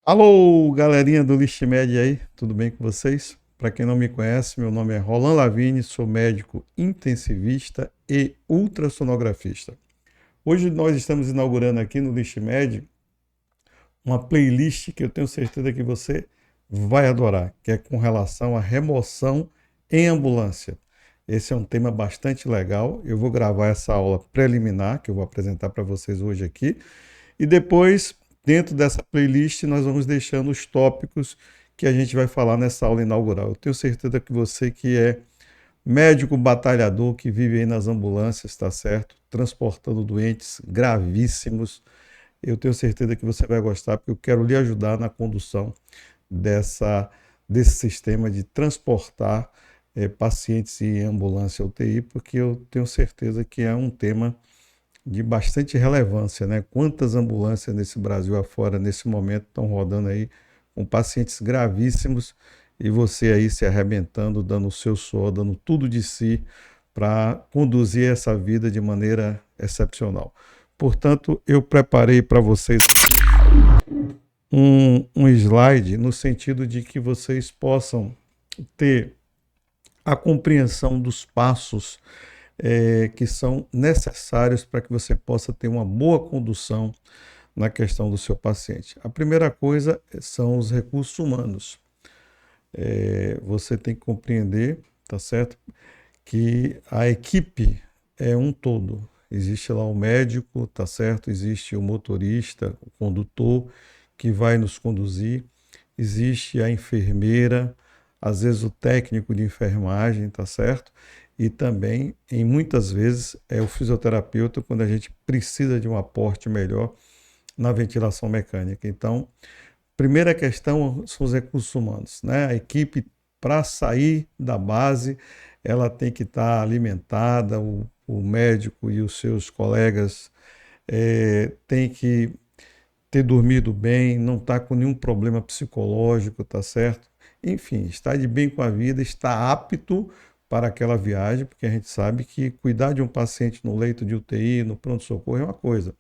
Alô, galerinha do ListMed aí, tudo bem com vocês? Para quem não me conhece, meu nome é Roland Lavigne, sou médico intensivista e ultrassonografista. Hoje nós estamos inaugurando aqui no ListMed uma playlist que eu tenho certeza que você vai adorar, que é com relação à remoção em ambulância. Esse é um tema bastante legal. Eu vou gravar essa aula preliminar que eu vou apresentar para vocês hoje aqui. E depois, dentro dessa playlist, nós vamos deixando os tópicos que a gente vai falar nessa aula inaugural. Eu tenho certeza que você que é médico batalhador, que vive aí nas ambulâncias, está certo? Transportando doentes gravíssimos, eu tenho certeza que você vai gostar, porque eu quero lhe ajudar na condução dessa, desse sistema de transportar pacientes em ambulância UTI, porque eu tenho certeza que é um tema de bastante relevância, né? Quantas ambulâncias nesse Brasil afora, nesse momento, estão rodando aí com pacientes gravíssimos e você aí se arrebentando, dando o seu suor, dando tudo de si para conduzir essa vida de maneira excepcional. Portanto, eu preparei para vocês um slide no sentido de que vocês possam ter a compreensão dos passos que são necessários para que você possa ter uma boa condução na questão do seu paciente. A primeira coisa são os recursos humanos. Você tem que compreender, tá certo, que a equipe é um todo. Existe lá o médico, tá certo? Existe o motorista, o condutor que vai nos conduzir. Existe a enfermeira, às vezes o técnico de enfermagem, tá certo? E também, em muitas vezes, é o fisioterapeuta quando a gente precisa de um aporte melhor na ventilação mecânica. Então, primeira questão são os recursos humanos, né? A equipe, para sair da base, ela tem que estar alimentada, o médico e os seus colegas têm que ter dormido bem, não estar com nenhum problema psicológico, tá certo? Enfim, estar de bem com a vida, estar apto para aquela viagem, porque a gente sabe que cuidar de um paciente no leito de UTI, no pronto-socorro é uma coisa,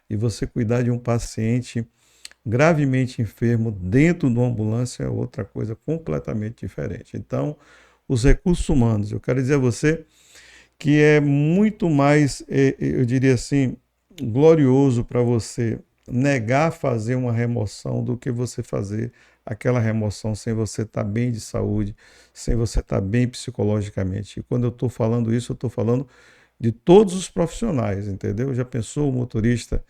e você cuidar de um paciente gravemente enfermo dentro de uma ambulância é outra coisa completamente diferente. Então, os recursos humanos, eu quero dizer a você que é muito mais, eu diria assim, glorioso para você negar fazer uma remoção do que você fazer aquela remoção sem você estar bem de saúde, sem você estar bem psicologicamente. E quando eu estou falando isso, eu estou falando de todos os profissionais, entendeu? Já pensou o motorista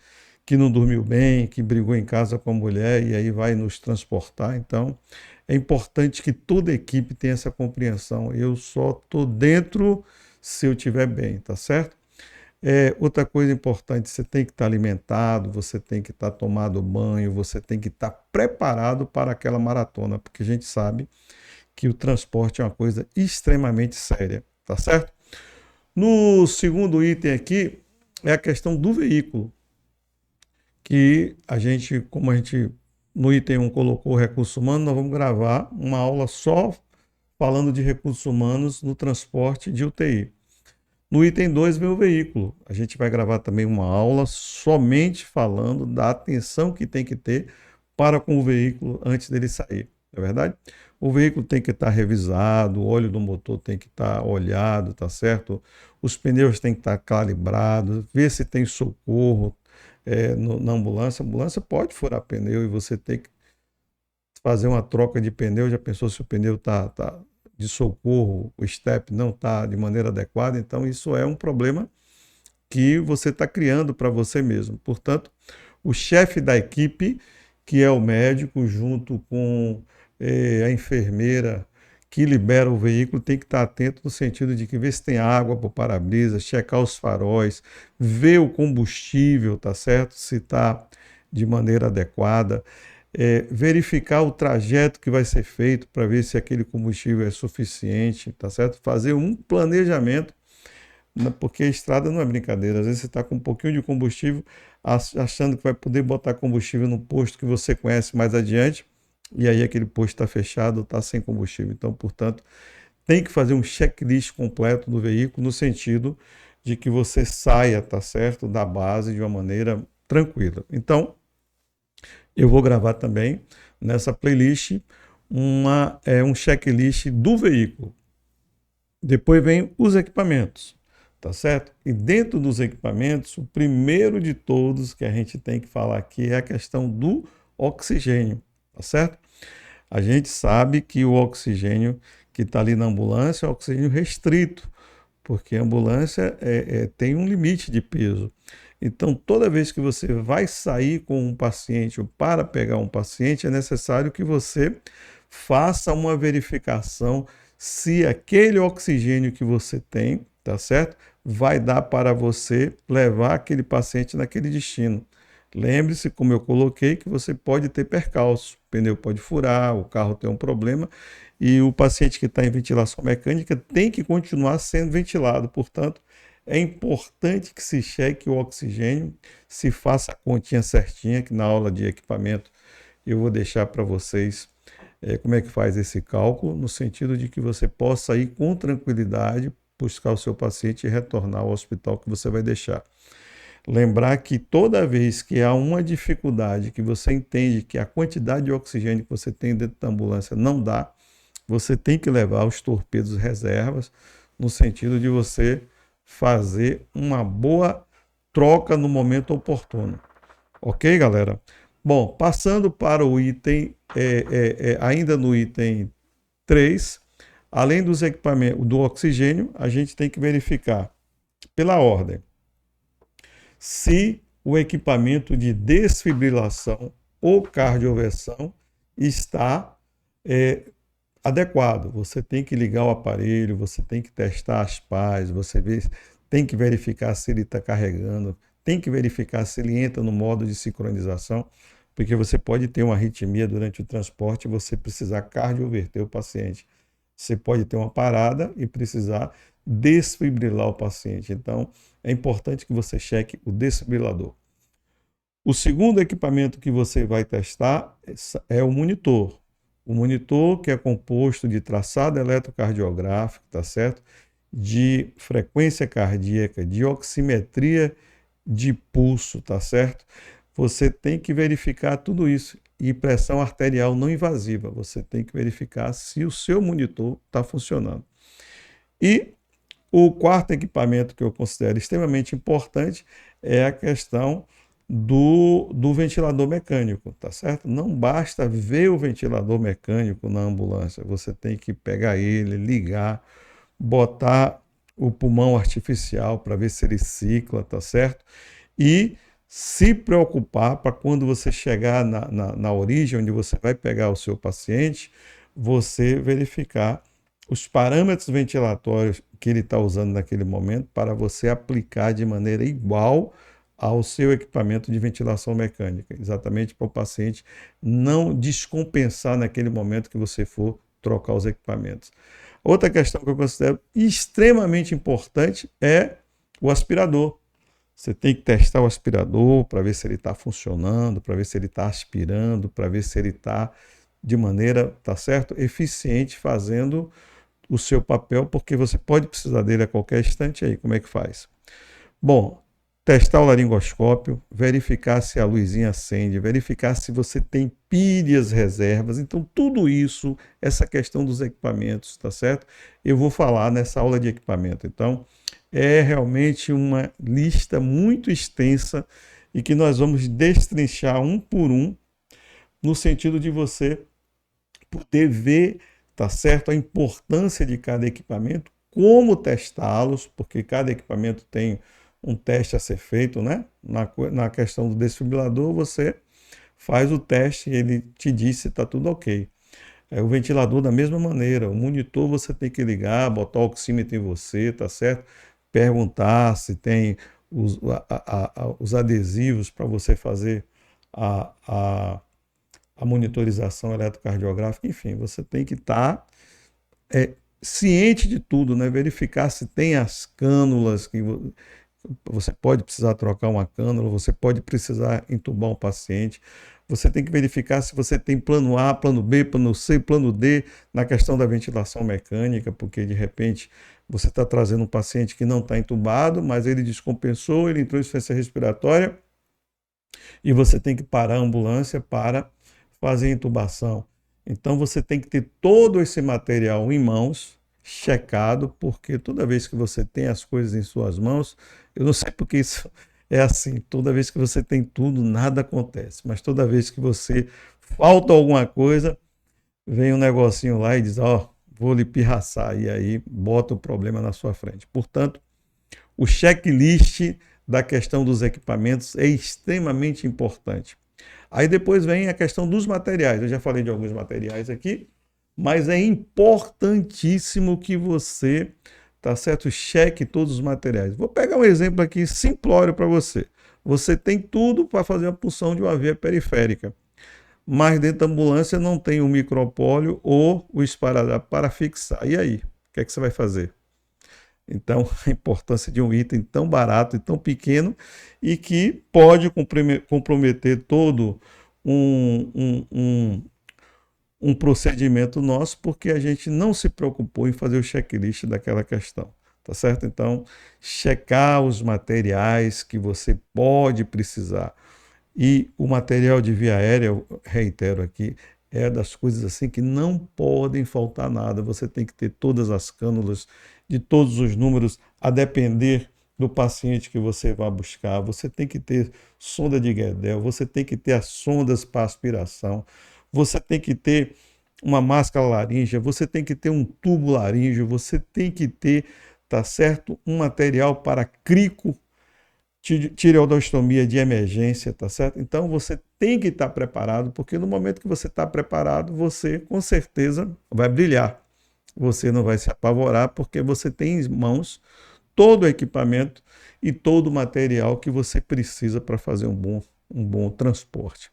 que não dormiu bem, que brigou em casa com a mulher e aí vai nos transportar? Então, é importante que toda a equipe tenha essa compreensão. Eu só estou dentro se eu estiver bem, tá certo? Outra coisa importante, você tem que estar alimentado, você tem que estar tomado banho, você tem que estar preparado para aquela maratona, porque a gente sabe que o transporte é uma coisa extremamente séria, tá certo? No segundo item aqui é a questão do veículo, que a gente, como a gente no item 1 colocou recursos humanos, nós vamos gravar uma aula só falando de recursos humanos no transporte de UTI. No item 2 vem o veículo. A gente vai gravar também uma aula somente falando da atenção que tem que ter para com o veículo antes dele sair. Não é verdade? O veículo tem que estar revisado, o óleo do motor tem que estar olhado, tá certo? Os pneus têm que estar calibrados, ver se tem socorro na ambulância. A ambulância pode furar pneu e você tem que fazer uma troca de pneu. Já pensou se o pneu está de socorro, o step não está de maneira adequada? Então, isso é um problema que você está criando para você mesmo. Portanto, o chefe da equipe, que é o médico, junto com a enfermeira que libera o veículo, tem que estar atento no sentido de que ver se tem água para o para-brisa, checar os faróis, ver o combustível, tá certo? Se está de maneira adequada, verificar o trajeto que vai ser feito para ver se aquele combustível é suficiente, tá certo? Fazer um planejamento, porque a estrada não é brincadeira. Às vezes você está com um pouquinho de combustível, achando que vai poder botar combustível no posto que você conhece mais adiante, e aí aquele posto está fechado, está sem combustível. Então, portanto, tem que fazer um checklist completo do veículo no sentido de que você saia, tá certo, da base de uma maneira tranquila. Então, Eu vou gravar também nessa playlist um checklist do veículo. Depois vem os equipamentos, tá certo? E dentro dos equipamentos, o primeiro de todos que a gente tem que falar aqui é a questão do oxigênio, tá certo? A gente sabe que o oxigênio que está ali na ambulância é oxigênio restrito, porque a ambulância tem um limite de peso. Então, toda vez que você vai sair com um paciente ou para pegar um paciente, é necessário que você faça uma verificação se aquele oxigênio que você tem, tá certo? Vai dar para você levar aquele paciente naquele destino. Lembre-se, como eu coloquei, que você pode ter percalço, o pneu pode furar, o carro tem um problema e o paciente que está em ventilação mecânica tem que continuar sendo ventilado. Portanto, é importante que se cheque o oxigênio, se faça a continha certinha, que na aula de equipamento eu vou deixar para vocês como é que faz esse cálculo, no sentido de que você possa ir com tranquilidade, buscar o seu paciente e retornar ao hospital que você vai deixar. Lembrar que toda vez que há uma dificuldade, que você entende que a quantidade de oxigênio que você tem dentro da ambulância não dá, você tem que levar os torpedos reservas, no sentido de você fazer uma boa troca no momento oportuno. Ok, galera? Bom, passando para o item, ainda no item 3, além dos equipamentos do oxigênio, a gente tem que verificar pela ordem se o equipamento de desfibrilação ou cardioversão está adequado. Você tem que ligar o aparelho, você tem que testar as pás, tem que verificar se ele está carregando, tem que verificar se ele entra no modo de sincronização, porque você pode ter uma arritmia durante o transporte e você precisar cardioverter o paciente. Você pode ter uma parada e precisar desfibrilar o paciente. Então, é importante que você cheque o desfibrilador. O segundo equipamento que você vai testar é o monitor. O monitor, que é composto de traçado eletrocardiográfico, tá certo? De frequência cardíaca, de oximetria de pulso, tá certo? Você tem que verificar tudo isso. E pressão arterial não invasiva. Você tem que verificar se o seu monitor está funcionando. E o quarto equipamento que eu considero extremamente importante é a questão do ventilador mecânico, tá certo? Não basta ver o ventilador mecânico na ambulância, você tem que pegar ele, ligar, botar o pulmão artificial para ver se ele cicla, tá certo? E se preocupar para quando você chegar na origem, onde você vai pegar o seu paciente, você verificar os parâmetros ventilatórios que ele está usando naquele momento para você aplicar de maneira igual ao seu equipamento de ventilação mecânica, exatamente para o paciente não descompensar naquele momento que você for trocar os equipamentos. Outra questão que eu considero extremamente importante é o aspirador. Você tem que testar o aspirador para ver se ele está funcionando, para ver se ele está aspirando, para ver se ele está de maneira, tá certo, eficiente, fazendo o seu papel, porque você pode precisar dele a qualquer instante. Aí, como é que faz? Bom, testar o laringoscópio, verificar se a luzinha acende, verificar se você tem pilhas reservas. Então, tudo isso, essa questão dos equipamentos, tá certo? Eu vou falar nessa aula de equipamento. Então, é realmente uma lista muito extensa e que nós vamos destrinchar um por um, no sentido de você poder ver, tá certo, a importância de cada equipamento, como testá-los, porque cada equipamento tem um teste a ser feito, né? Na questão do desfibrilador, você faz o teste e ele te diz se está tudo ok. O ventilador da mesma maneira, o monitor você tem que ligar, botar o oxímetro em você, tá certo? Perguntar se tem os adesivos para você fazer a monitorização eletrocardiográfica, enfim, você tem que estar ciente de tudo, né? Verificar se tem as cânulas, que você pode precisar trocar uma cânula, você pode precisar entubar um paciente, você tem que verificar se você tem plano A, plano B, plano C, plano D na questão da ventilação mecânica, porque de repente você está trazendo um paciente que não está entubado, mas ele descompensou, ele entrou em insuficiência respiratória, e você tem que parar a ambulância para fazer a intubação. Então você tem que ter todo esse material em mãos, checado, porque toda vez que você tem as coisas em suas mãos, eu não sei porque isso é assim, toda vez que você tem tudo, nada acontece, mas toda vez que você falta alguma coisa, vem um negocinho lá e diz, ó, vou lhe pirraçar, e aí bota o problema na sua frente. Portanto, o checklist da questão dos equipamentos é extremamente importante. Aí depois vem a questão dos materiais. Eu já falei de alguns materiais aqui, mas é importantíssimo que você, tá certo, cheque todos os materiais. Vou pegar um exemplo aqui simplório para você. Você tem tudo para fazer a punção de uma veia periférica, mas dentro da ambulância não tem o micropólio ou o esparadrapo para fixar. E aí? O que é que você vai fazer? Então, a importância de um item tão barato e tão pequeno e que pode comprometer todo um, um, um, um procedimento nosso porque a gente não se preocupou em fazer o checklist daquela questão, tá certo? Então, checar os materiais que você pode precisar. E o material de via aérea, eu reitero aqui, é das coisas assim que não podem faltar nada. Você tem que ter todas as cânulas de todos os números, a depender do paciente que você vai buscar. Você tem que ter sonda de Guedel, você tem que ter as sondas para aspiração, você tem que ter uma máscara laríngea, você tem que ter um tubo laríngeo, você tem que ter, tá certo, um material para crico, tireoidostomia de emergência, tá certo? Então você tem que estar preparado, porque no momento que você está preparado, você com certeza vai brilhar. Você não vai se apavorar, porque você tem em mãos todo o equipamento e todo o material que você precisa para fazer um bom transporte.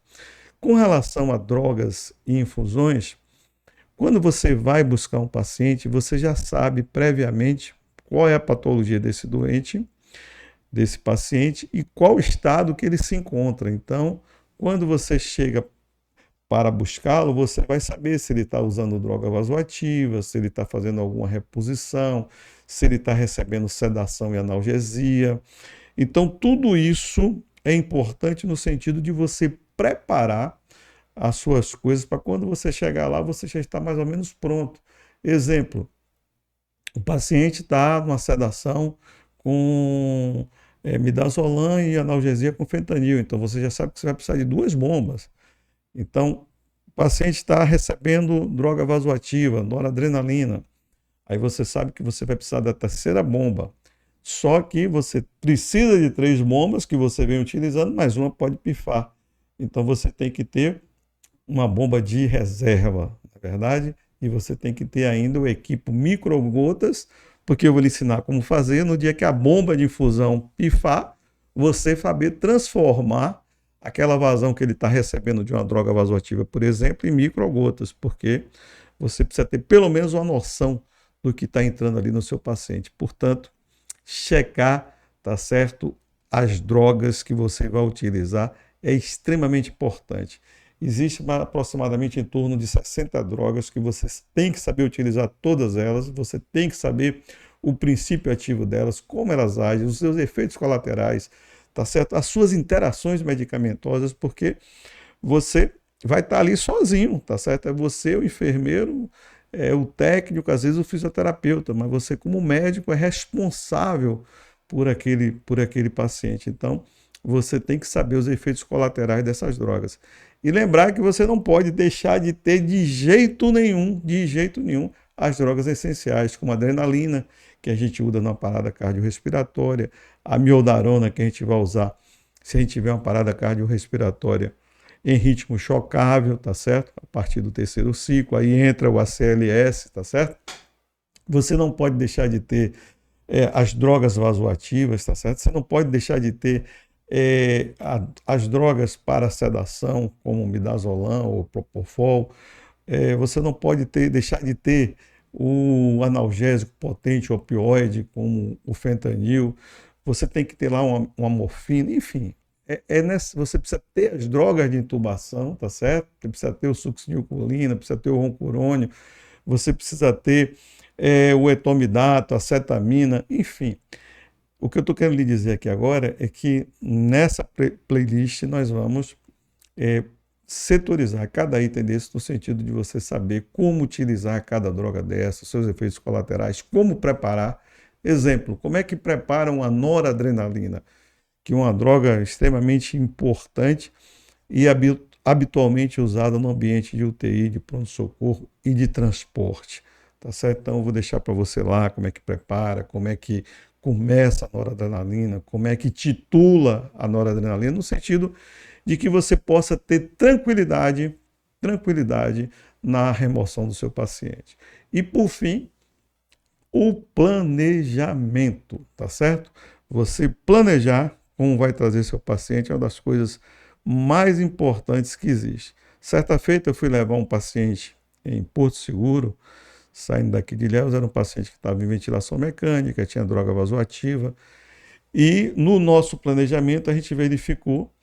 Com relação a drogas e infusões, quando você vai buscar um paciente, você já sabe previamente qual é a patologia desse doente, desse paciente e qual estado que ele se encontra. Então, quando você chega para buscá-lo, você vai saber se ele está usando droga vasoativa, se ele está fazendo alguma reposição, se ele está recebendo sedação e analgesia. Então, tudo isso é importante no sentido de você preparar as suas coisas para quando você chegar lá, você já está mais ou menos pronto. Exemplo, o paciente está numa sedação com midazolam e analgesia com fentanil, então você já sabe que você vai precisar de duas bombas. Então, o paciente está recebendo droga vasoativa, noradrenalina. Aí você sabe que você vai precisar da terceira bomba. Só que você precisa de três bombas que você vem utilizando, mas uma pode pifar. Então você tem que ter uma bomba de reserva, na verdade, e você tem que ter ainda o equipo microgotas, porque eu vou lhe ensinar como fazer. No dia que a bomba de infusão pifar, você saber transformar aquela vazão que ele está recebendo de uma droga vasoativa, por exemplo, em microgotas, porque você precisa ter pelo menos uma noção do que está entrando ali no seu paciente. Portanto, checar, tá certo, as drogas que você vai utilizar é extremamente importante. Existe aproximadamente em torno de 60 drogas que você tem que saber utilizar todas elas, você tem que saber o princípio ativo delas, como elas agem, os seus efeitos colaterais, tá certo? As suas interações medicamentosas, porque você vai estar ali sozinho, tá certo? É você, o enfermeiro, o técnico, às vezes o fisioterapeuta, mas você como médico é responsável por aquele paciente. Então, você tem que saber os efeitos colaterais dessas drogas. E lembrar que você não pode deixar de ter de jeito nenhum, as drogas essenciais, como a adrenalina, que a gente usa na parada cardiorrespiratória, a miodarona, que a gente vai usar se a gente tiver uma parada cardiorrespiratória em ritmo chocável, tá certo? A partir do terceiro ciclo, aí entra o ACLS, tá certo? Você não pode deixar de ter as drogas vasoativas, tá certo? Você não pode deixar de ter as drogas para sedação, como midazolam ou propofol. Você não pode deixar de ter o analgésico potente, opioide, como o fentanil. Você tem que ter lá uma morfina, enfim. Você precisa ter as drogas de intubação, tá certo? Você precisa ter o succinilcolina, precisa ter o roncorônio, você precisa ter o etomidato, a cetamina, enfim. O que eu estou querendo lhe dizer aqui agora é que nessa playlist nós vamos é, setorizar cada item desse no sentido de você saber como utilizar cada droga dessa, seus efeitos colaterais, como preparar. Exemplo, como é que preparam a noradrenalina, que é uma droga extremamente importante e habitualmente usada no ambiente de UTI, de pronto-socorro e de transporte. Tá certo? Então eu vou deixar para você lá como é que prepara, como é que começa a noradrenalina, como é que titula a noradrenalina, no sentido de que você possa ter tranquilidade na remoção do seu paciente. E por fim, o planejamento, tá certo? Você planejar como vai trazer seu paciente é uma das coisas mais importantes que existe. Certa feita eu fui levar um paciente em Porto Seguro, saindo daqui de Ilhéus, era um paciente que estava em ventilação mecânica, tinha droga vasoativa, e no nosso planejamento a gente verificou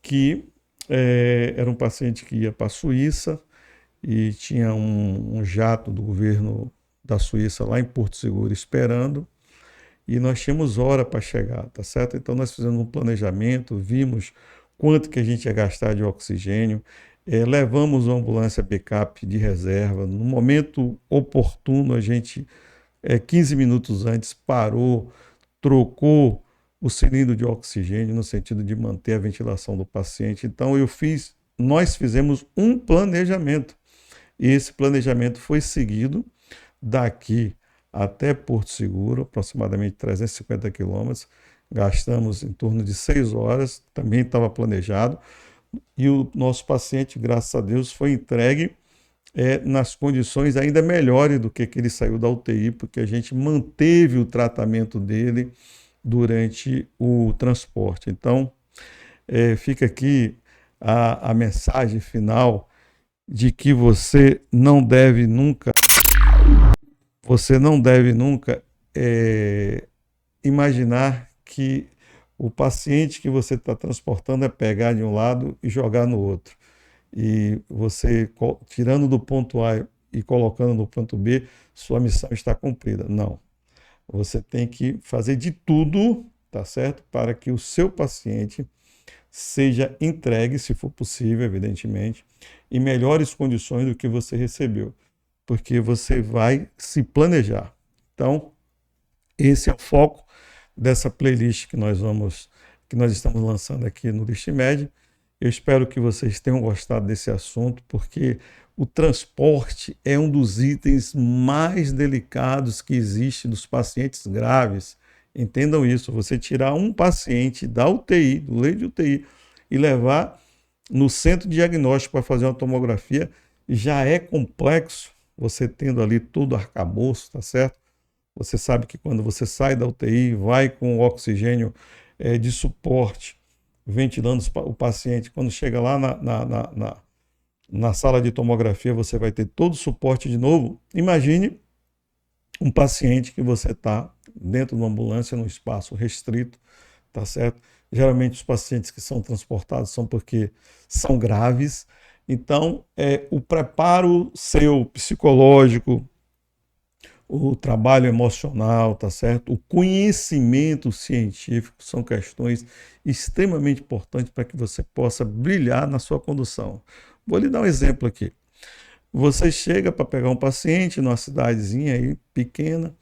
que era um paciente que ia para a Suíça e tinha um jato do governo da Suíça lá em Porto Seguro esperando, e nós tínhamos hora para chegar, tá certo? Então nós fizemos um planejamento, vimos quanto que a gente ia gastar de oxigênio, levamos uma ambulância backup de reserva, no momento oportuno a gente, 15 minutos antes, parou, trocou o cilindro de oxigênio no sentido de manter a ventilação do paciente. Então nós fizemos um planejamento, e esse planejamento foi seguido daqui até Porto Seguro, aproximadamente 350 quilômetros, gastamos em torno de 6 horas, também estava planejado, e o nosso paciente, graças a Deus, foi entregue nas condições ainda melhores do que ele saiu da UTI, porque a gente manteve o tratamento dele durante o transporte. Então, fica aqui a mensagem final de que você não deve nunca imaginar que o paciente que você está transportando é pegar de um lado e jogar no outro. E você, tirando do ponto A e colocando no ponto B, sua missão está cumprida. Não. Você tem que fazer de tudo, tá certo? Para que o seu paciente seja entregue, se for possível, evidentemente, em melhores condições do que você recebeu, porque você vai se planejar. Então, esse é o foco dessa playlist que nós estamos lançando aqui no ListMed. Eu espero que vocês tenham gostado desse assunto, porque o transporte é um dos itens mais delicados que existe dos pacientes graves. Entendam isso, você tirar um paciente da UTI, do leito de UTI, e levar no centro de diagnóstico para fazer uma tomografia, já é complexo, você tendo ali todo o arcabouço, tá certo? Você sabe que quando você sai da UTI, vai com o oxigênio de suporte, ventilando o paciente, quando chega lá na sala de tomografia, você vai ter todo o suporte de novo. Imagine um paciente que você está dentro de uma ambulância, num espaço restrito, tá certo? Geralmente os pacientes que são transportados são porque são graves. Então, o preparo seu psicológico, o trabalho emocional, tá certo? O conhecimento científico são questões extremamente importantes para que você possa brilhar na sua condução. Vou lhe dar um exemplo aqui. Você chega para pegar um paciente numa cidadezinha aí pequena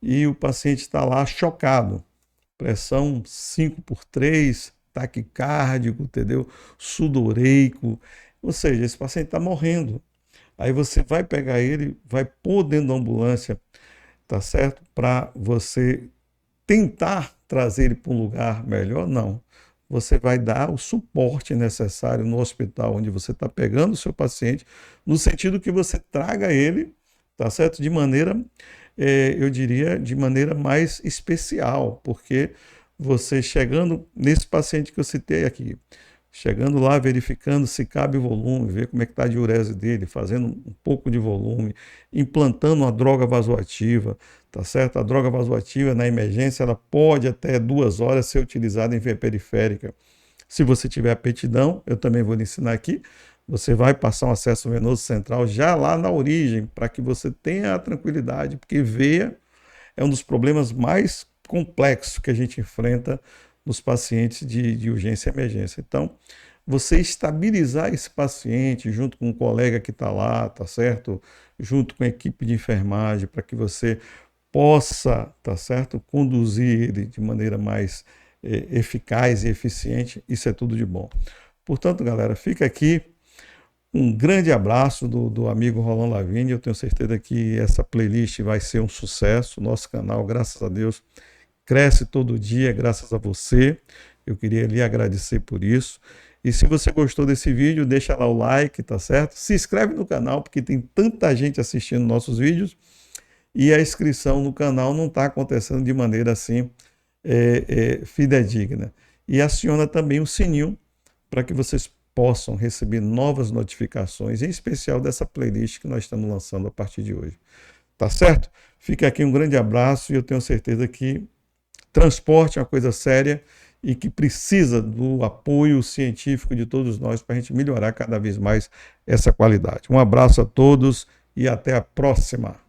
e o paciente está lá chocado, pressão 5/3, taquicárdico, entendeu? Sudoreico, ou seja, esse paciente está morrendo. Aí você vai pegar ele, vai pôr dentro da ambulância, tá certo? Para você tentar trazer ele para um lugar melhor? Não. Você vai dar o suporte necessário no hospital onde você está pegando o seu paciente, no sentido que você traga ele, tá certo? De maneira, eu diria, de maneira mais especial, porque você chegando nesse paciente que eu citei aqui, chegando lá, verificando se cabe volume, ver como é que está a diurese dele, fazendo um pouco de volume, implantando uma droga vasoativa, tá certo? A droga vasoativa na emergência, ela pode até 2 horas ser utilizada em via periférica. Se você tiver aptidão, eu também vou lhe ensinar aqui, você vai passar um acesso venoso central já lá na origem, para que você tenha a tranquilidade, porque veia é um dos problemas mais complexo que a gente enfrenta nos pacientes de urgência e emergência. Então, você estabilizar esse paciente junto com o colega que está lá, tá certo? Junto com a equipe de enfermagem, para que você possa, tá certo? Conduzir ele de maneira mais eficaz e eficiente, isso é tudo de bom. Portanto, galera, fica aqui um grande abraço do amigo Rolando Lavigne. Eu tenho certeza que essa playlist vai ser um sucesso. Nosso canal, graças a Deus, cresce todo dia, graças a você. Eu queria lhe agradecer por isso. E se você gostou desse vídeo, deixa lá o like, tá certo? Se inscreve no canal, porque tem tanta gente assistindo nossos vídeos e a inscrição no canal não está acontecendo de maneira assim fidedigna. E aciona também o sininho para que vocês possam receber novas notificações, em especial dessa playlist que nós estamos lançando a partir de hoje. Tá certo? Fica aqui um grande abraço e eu tenho certeza que transporte é uma coisa séria e que precisa do apoio científico de todos nós para a gente melhorar cada vez mais essa qualidade. Um abraço a todos e até a próxima.